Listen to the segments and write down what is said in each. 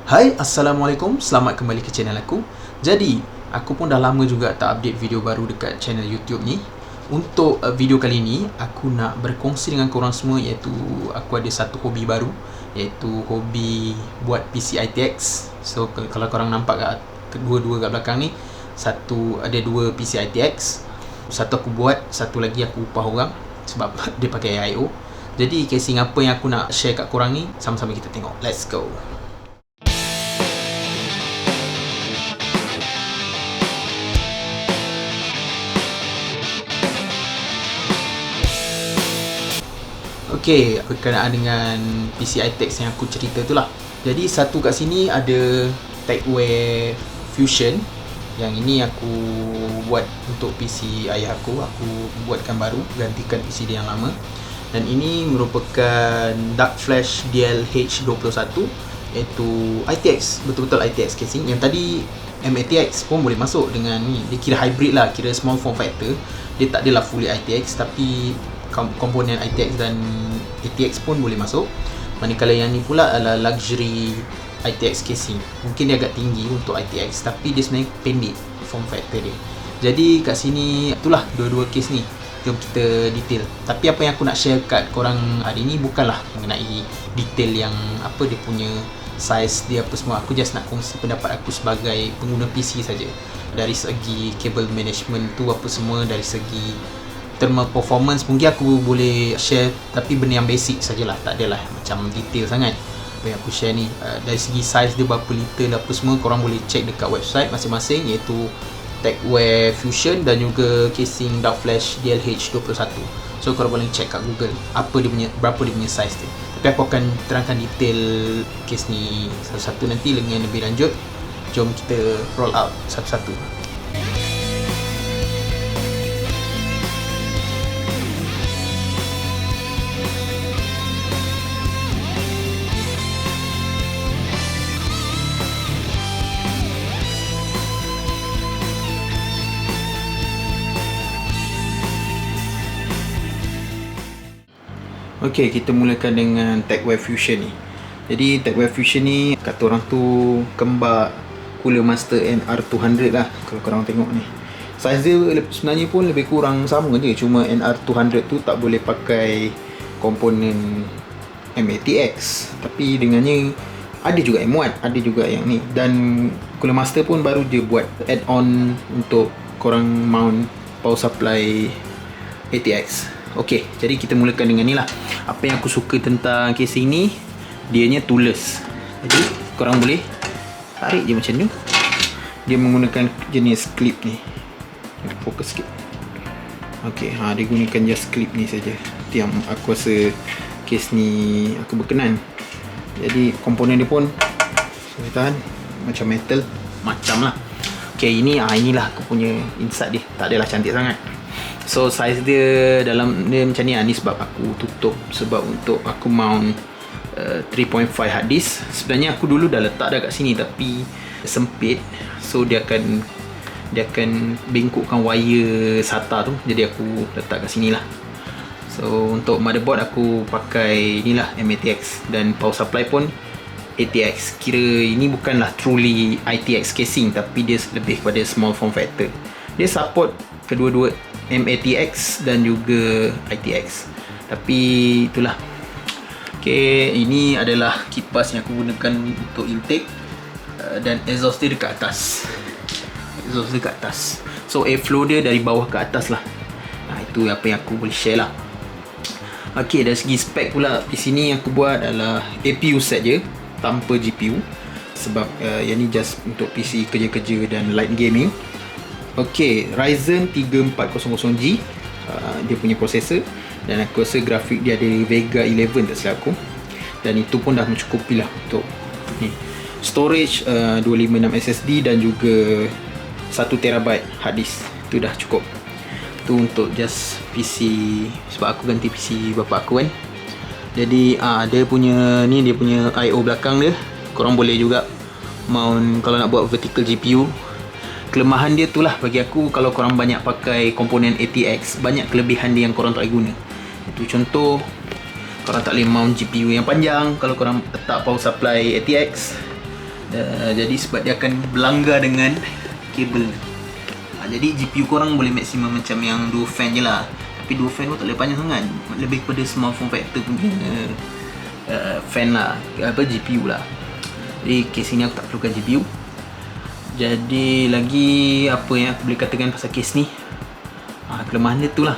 Hai, Assalamualaikum. Selamat kembali ke channel aku. Jadi, aku pun dah lama juga tak update video baru dekat channel YouTube ni. Untuk video kali ni, aku nak berkongsi dengan korang semua iaitu aku ada satu hobi baru, iaitu hobi buat PC ITX. So, kalau korang nampak kat kedua-dua kat belakang ni, ada dua PC ITX. Satu aku buat, satu lagi aku upah orang sebab dia pakai AIO. Jadi, casing apa yang aku nak share kat korang ni, sama-sama kita tengok. Let's go. Okey, berkenaan dengan PC ITX yang aku cerita tu lah. Jadi satu kat sini ada Techware Fusion. Yang ini aku buat untuk PC ayah aku. Aku buatkan baru, gantikan PC dia yang lama. Dan ini merupakan Dark Flash DLH21, iaitu ITX, betul-betul ITX casing. Yang tadi MATX pun boleh masuk dengan ni. Dia kira hybrid lah, kira small form factor. Dia tak adalah fully ITX, tapi komponen ITX dan ATX pun boleh masuk. Manakala yang ni pula adalah luxury ITX casing. Mungkin dia agak tinggi untuk ITX, tapi dia sebenarnya pendek form factor dia. Jadi kat sini itulah dua-dua case ni. Jom kita detail. Tapi apa yang aku nak share kat korang hari ni bukanlah mengenai detail yang apa dia punya size dia apa semua. Aku just nak kongsi pendapat aku sebagai pengguna PC saja. Dari segi cable management tu apa semua, dari segi thermal performance mungkin aku boleh share, tapi benda yang basic sajalah, tak adalah macam detail sangat apa yang aku share ni. Dari segi size dia berapa liter apa semua korang boleh check dekat website masing-masing, iaitu Techware Fusion dan juga casing Dark Flash DLH21. So korang boleh check kat Google apa dia punya, berapa dia punya size dia. Tapi aku akan terangkan detail case ni satu-satu nanti dengan lebih lanjut. Jom kita roll out satu-satu. Okey, kita mulakan dengan Techware Fusion ni. Jadi Techware Fusion ni kata orang tu kembar Cooler Master NR200 lah. Kalau korang tengok ni, size dia sebenarnya pun lebih kurang sama je. Cuma NR200 tu tak boleh pakai komponen MATX, tapi dengannya ada juga M1, ada juga yang ni. Dan Cooler Master pun baru je buat add-on untuk korang mount power supply ATX. Okey, jadi kita mulakan dengan ni lah. Apa yang aku suka tentang casing ni, dianya toolless. Jadi korang boleh tarik je macam ni. Dia menggunakan jenis clip ni. Fokus sikit. Okey, dia gunakan just clip ni saja. Itu yang aku rasa case ni aku berkenan. Jadi komponen dia pun boleh tahan, macam metal, macam lah. Okey, inilah aku punya insert dia. Tak adalah cantik sangat. So size dia dalam dia macam ni lah. Ni sebab aku tutup, sebab untuk aku mount 3.5 hard disk. Sebenarnya aku dulu dah letak dah kat sini, tapi sempit. So dia akan bengkokkan wire SATA tu. Jadi aku letak kat sini lah. So untuk motherboard aku pakai inilah MATX, dan power supply pun ATX. Kira ini bukanlah truly ITX casing, tapi dia lebih kepada small form factor. Dia support kedua-dua MATX dan juga ITX. Tapi itulah. Okay, ini adalah kipas yang aku gunakan untuk intake, dan exhaust dia dekat atas. Exhaust dia dekat atas. So airflow dia dari bawah ke atas lah. Itu apa yang aku boleh share lah. Okay, dari segi spek pula, di sini yang aku buat adalah APU set je, tanpa GPU. Sebab yang ni just untuk PC kerja-kerja dan light gaming. Okey, Ryzen 3400G dia punya processor, dan aku rasa grafik dia ada Vega 11 tak silap aku. Dan itu pun dah mencukupi lah untuk ni. Storage 256 SSD dan juga 1TB hard disk. Itu dah cukup. Itu untuk just PC, sebab aku ganti PC bapa aku kan. Jadi dia punya ni, dia punya IO belakang dia. Korang boleh juga mount kalau nak buat vertical GPU. Kelemahan dia tu lah bagi aku, kalau korang banyak pakai komponen ATX, banyak kelebihan dia yang korang tak boleh guna. Itu contoh, korang tak boleh mount GPU yang panjang kalau korang letak power supply ATX. Jadi sebab dia akan berlanggar dengan kabel. Jadi GPU korang boleh maksimum macam yang dual fan je lah. Tapi dual fan pun tak boleh panjang sangat, lebih kepada small form factor punya fan lah, GPU lah. Jadi case ni aku tak perlukan GPU. Jadi lagi apa yang aku boleh katakan pasal case ni, kelemahan dia tu lah.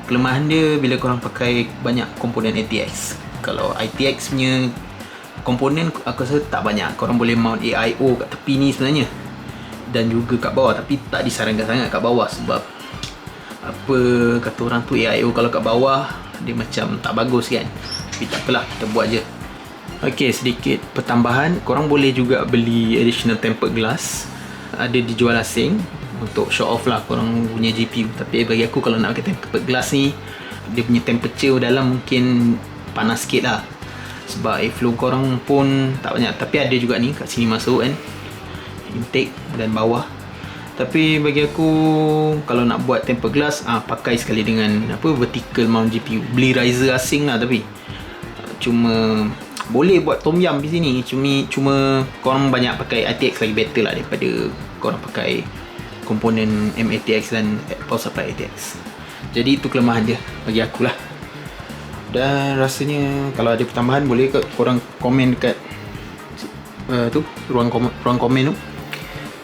Kelemahan dia bila korang pakai banyak komponen ATX. Kalau ITX punya komponen aku rasa tak banyak. Korang boleh mount AIO kat tepi ni sebenarnya, dan juga kat bawah, tapi tak disarankan sangat kat bawah sebab apa kata orang tu, AIO kalau kat bawah dia macam tak bagus kan. Tapi tak apalah, kita buat je. Ok, sedikit pertambahan, korang boleh juga beli additional tempered glass, ada dijual asing untuk show off lah korang punya GPU. Tapi bagi aku, kalau nak pakai tempered glass ni, dia punya temperature dalam mungkin panas sikit lah, sebab airflow korang pun tak banyak. Tapi ada juga ni kat sini masuk kan, intake dan bawah. Tapi bagi aku, kalau nak buat tempered glass, pakai sekali dengan vertical mount GPU. Beli riser asing lah, tapi cuma boleh buat tom yum di sini. Cuma korang banyak pakai ITX lagi better lah daripada korang pakai komponen MATX dan power supply ATX. Jadi itu kelemahan dia bagi aku lah. Dan rasanya kalau ada pertambahan, boleh korang komen dekat ruang komen tu.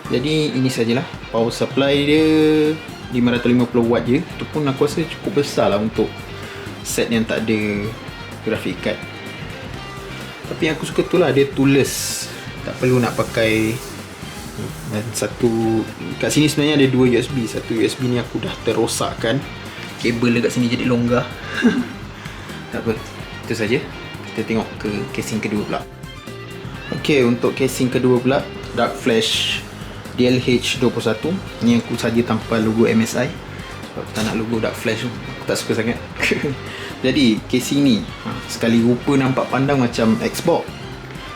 Jadi ini sajalah, power supply dia 550 watt je. Itu pun aku rasa cukup besar lah untuk set yang tak ada graphic card. Tapi aku suka tu lah, dia toolless, tak perlu nak pakai. Dan satu kat sini sebenarnya ada dua USB. Satu USB ni aku dah terrosakkan, kabel dekat sini jadi longgar. Tak apa, itu saja. Kita tengok ke casing kedua pula. Ok, untuk casing kedua pula, Dark Flash DLH21. Ni aku saja tanpa logo MSI sebab tak nak logo Dark Flash tu, aku tak suka sangat. Jadi casing ni sekali rupa nampak pandang macam Xbox,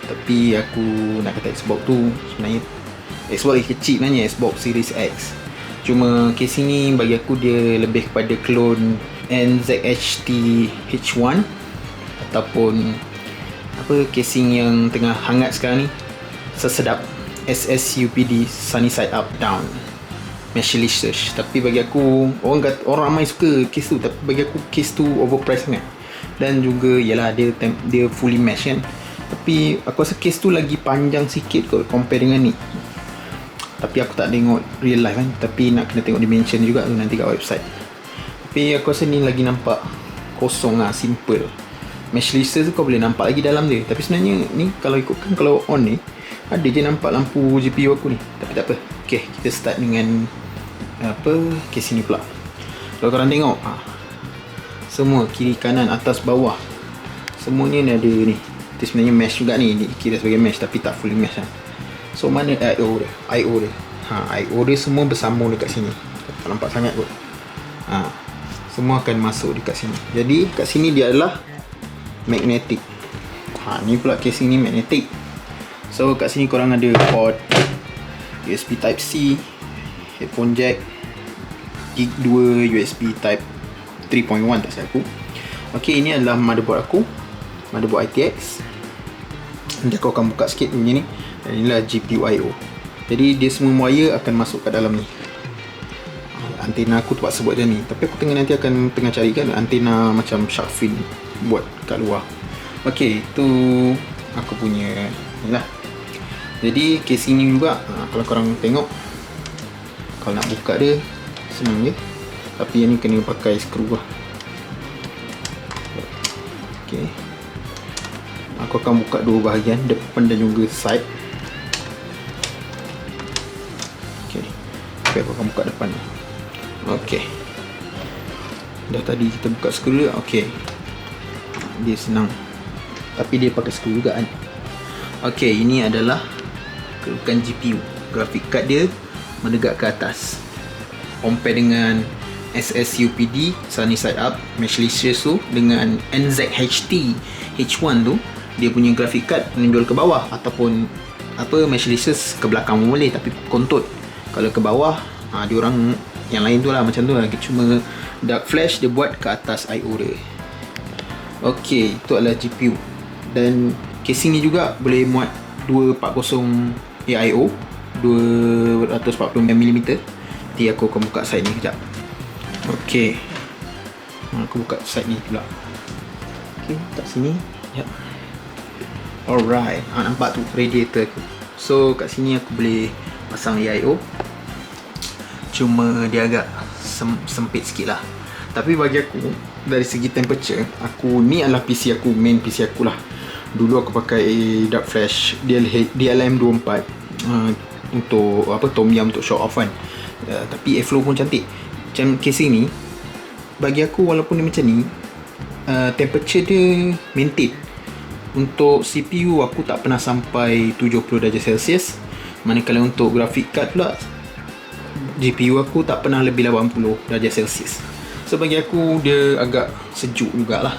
tapi aku nak kata Xbox tu sebenarnya Xbox lagi kecil sebenarnya, Xbox Series X. Cuma casing ni bagi aku dia lebih kepada clone NZHT H1 ataupun casing yang tengah hangat sekarang ni, sesedap SSUPD Sunny Side Up Down Meshless Search. Tapi bagi aku, orang ramai suka case tu, tapi bagi aku case tu overpriced sangat. Dan juga yalah, dia fully mesh kan, tapi aku rasa case tu lagi panjang sikit kot compare dengan ni. Tapi aku tak tengok real life kan, tapi nak kena tengok dimension juga tu nanti kat website. Tapi aku rasa ni lagi nampak kosong lah, simple. Meshless tu kau boleh nampak lagi dalam dia. Tapi sebenarnya ni kalau ikutkan, kalau on ni ada je nampak lampu GPU aku ni. Tapi tak apa. Ok, kita start dengan case ni pula. Kalau korang tengok, semua kiri kanan atas bawah semuanya ni ada ni. Itu sebenarnya mesh juga ni, kira sebagai mesh tapi tak fully mesh lah. So mana IO dia? IO dia semua bersambung dekat sini. Tak nampak sangat kot. Semua akan masuk dekat sini. Jadi kat sini dia adalah magnetic. Ni pula casing ni magnetic. So kat sini korang ada port USB Type C, headphone jack, gig 2, USB Type 3.1 tak silap aku. Ok, ini adalah motherboard aku, motherboard ITX. Nanti aku akan buka sikit macam ni. Dan inilah GPU I/O. Jadi dia semua wire akan masuk kat dalam ni. Antena aku terpaksa buat macam ni, tapi aku nanti akan tengah carikan antena macam shark fin buat kat luar. Ok, itu aku punya ni lah. Jadi casing ni juga, kalau korang tengok, kalau nak buka dia senang je, tapi yang ni kena pakai skru lah. Ok, aku akan buka dua bahagian, depan dan juga side. Ok, aku akan buka depan. Ok, dah tadi kita buka skru dia. Ok, dia senang, tapi dia pakai skru juga kan. Ok, ini adalah kedudukan GPU. Graphic card dia menegak ke atas, compare dengan SSUPD Sunny Side Up Meshless tu dengan NZHT H1 tu, dia punya graphic card menonjol ke bawah, ataupun Meshless ke belakang pun boleh, tapi kontut. Kalau ke bawah, diorang yang lain tu lah, macam tu lah. Cuma Dark Flash dia buat ke atas I/O dia. Ok, itu adalah GPU. Dan casing ni juga boleh muat 240 AIO 240mm. Nanti aku akan buka side ni kejap. Okey, aku buka side ni pula. Okey, kat sini. Ya. Alright, nampak tu radiator aku. So kat sini aku boleh pasang AIO. Cuma dia agak sempit sikit lah. Tapi bagi aku, dari segi temperature, aku ni adalah PC aku, main PC aku lah. Dulu aku pakai Dark Flash DLM24 untuk apa, Tom Yum untuk show off kan. Tapi airflow pun cantik. Macam casing ni, bagi aku walaupun dia macam ni, temperature dia maintain. Untuk CPU aku tak pernah sampai 70 darjah Celsius. Manakala untuk graphic card pula, GPU aku tak pernah lebih 80 darjah Celsius. So bagi aku dia agak sejuk jugalah.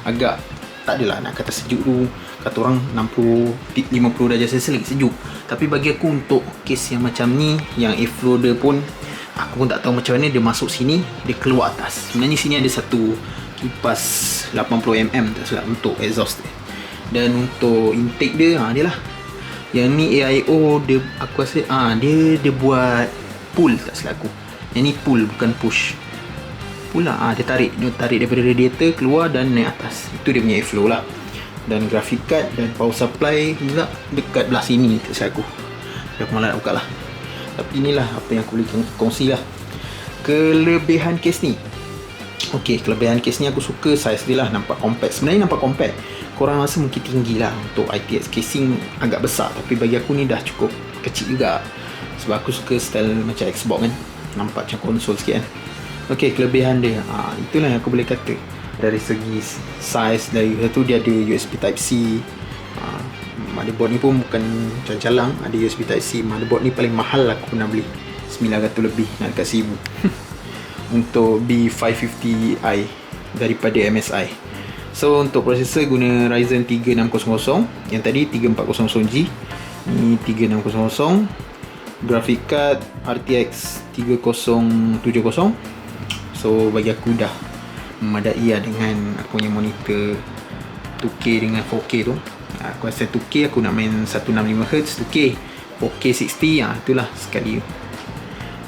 Agak, tak adalah nak kata sejuk tu, kata orang 60-50 darjah Celsius lagi sejuk. Tapi bagi aku untuk case yang macam ni, yang airflow dia pun, aku pun tak tahu macam mana dia masuk sini, dia keluar atas. Sebenarnya sini ada satu kipas 80mm tak silap untuk exhaust dia. Dan untuk intake dia, dia lah. Yang ni AIO dia, aku rasa dia buat pull tak silap aku. Yang ni pull bukan push. Pull lah, dia tarik daripada radiator keluar dan naik atas. Itu dia punya airflow lah. Dan graphic card dan power supply pula dekat belah sini tak silap aku. Dah malas nak buka lah. Tapi inilah apa yang aku boleh kongsi lah. Kelebihan case ni, okey, kelebihan case ni aku suka size dia lah, nampak compact. Sebenarnya nampak compact. Korang rasa mungkin tinggi lah, untuk IPS casing agak besar. Tapi bagi aku ni dah cukup kecil juga. Sebab aku suka style macam Xbox kan, nampak macam konsol sikit kan. Okey, kelebihan dia, itulah yang aku boleh kata. Dari segi size, dari satu dia ada USB Type-C. Motherboard ni pun bukan calang-calang, ada USB Type-C. Motherboard ni paling mahal aku pernah beli, 900 lebih, nak dekat 1000. Untuk B550i daripada MSI. So untuk prosesor guna Ryzen 3600, yang tadi 3400G, ni 3600. Graphic card RTX 3070. So bagi aku dah memadai lah dengan aku punya monitor 2K dengan 4K tu. Aku rasa 2K aku nak main 165Hz, 2K 4K 60, itulah sekali.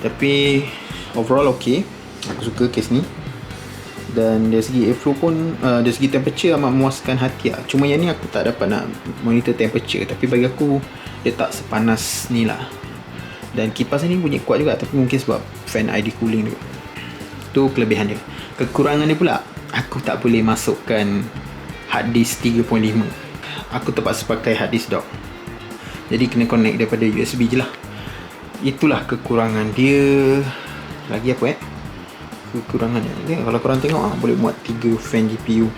Tapi overall ok, aku suka case ni. Dan dari segi airflow pun, dari segi temperature amat memuaskan hati lah. Cuma yang ni aku tak dapat nak monitor temperature. Tapi bagi aku dia tak sepanas ni lah. Dan kipas ni bunyi kuat juga, tapi mungkin sebab fan ID cooling juga. Tu kelebihan dia. Kekurangan dia pula, aku tak boleh masukkan hard disk 3.5. Aku terpaksa pakai hard disk dock. Jadi kena connect daripada USB je lah. Itulah kekurangan dia. Lagi apa kekurangan dia, kalau korang tengok boleh muat 3 fan GPU.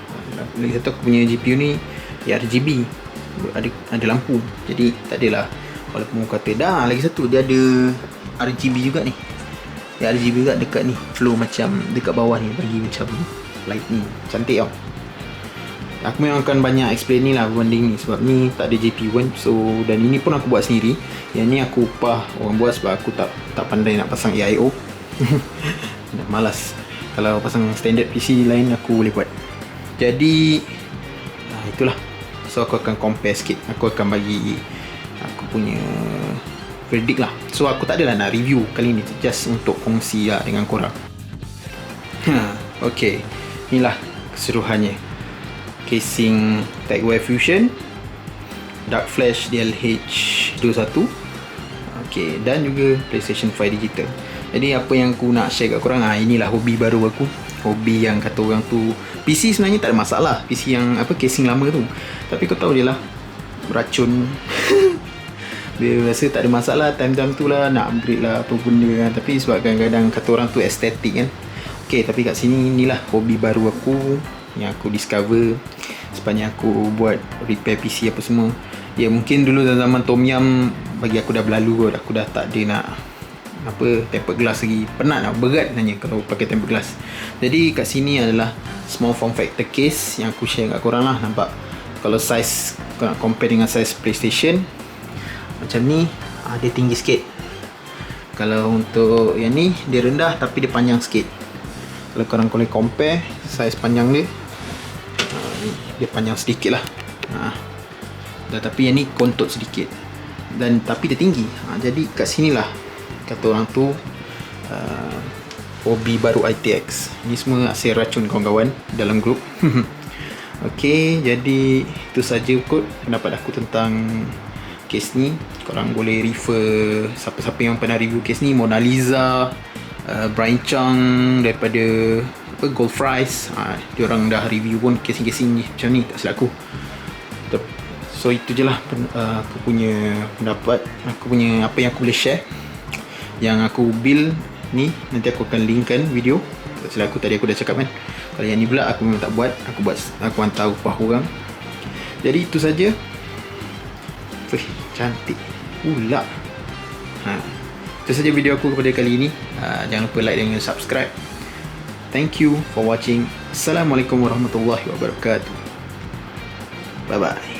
Lagi satu, aku punya GPU ni RGB, ada lampu. Jadi tak adalah, walaupun aku kata dah, lagi satu dia ada RGB juga ni. Dia RGB juga dekat ni, flow macam dekat bawah ni, bagi macam light ni, cantik tau. Aku memang akan banyak explain ni lah berbanding ni, sebab ni tak ada GPU kan. So, dan ini pun aku buat sendiri. Yang ni aku upah orang buat sebab aku tak pandai nak pasang AIO. Dah malas. Kalau pasang standard PC lain aku boleh buat. Jadi itulah. So aku akan compare sikit. Aku akan bagi aku punya verdict lah. So aku tak adalah nak review kali ni, just untuk kongsi lah dengan korang. Okay, inilah keseluruhannya. Casing TechWare Fusion, Dark Flash DLH21, okay, dan juga PlayStation 5 digital. Jadi apa yang aku nak share kat korang, inilah hobi baru aku. Hobi yang kata orang tu, PC sebenarnya tak ada masalah, PC yang casing lama tu. Tapi kau tahu je lah, beracun. Dia rasa tak ada masalah, time-time tu lah nak upgrade lah apa benda kan. Tapi sebab kadang-kadang kata orang tu estetik kan. Okay, tapi kat sini inilah hobi baru aku yang aku discover sepanjang aku buat repair PC apa semua. Ya mungkin dulu zaman Tom Yum bagi aku dah berlalu kot. Aku dah tak ada nak tempered glass lagi. Penat lah, berat nanya kalau pakai tempered glass. Jadi kat sini adalah small form factor case yang aku share kat korang lah. Nampak kalau size, kalau nak compare dengan size PlayStation macam ni, dia tinggi sikit. Kalau untuk yang ni dia rendah tapi dia panjang sikit. Kalau korang boleh compare size panjang dia, dia panjang sedikit lah. Tapi yang ni kontot sedikit, dan tapi dia tinggi. Jadi kat sinilah kata orang tu hobi baru ITX. Ni semua hasil racun kawan-kawan dalam grup. Okey, jadi itu saja kot pendapat aku tentang kes ni. Korang boleh refer siapa-siapa yang pernah review kes ni. Mona Lisa, Brian Chang daripada Gold Fries, diorang dah review pun casing-casing ni macam ni, tak silap aku. So itu je lah aku punya pendapat, aku punya apa yang aku boleh share. Yang aku build ni nanti aku akan linkkan video. Tak silap aku, tadi aku dah cakap kan. Kalau yang ni pula aku memang tak buat, aku hantar upah orang. Jadi itu saja. Wih, cantik pula. Itu saja video aku kepada kali ini. Jangan lupa like dan subscribe. Thank you for watching. Assalamualaikum warahmatullahi wabarakatuh. Bye bye.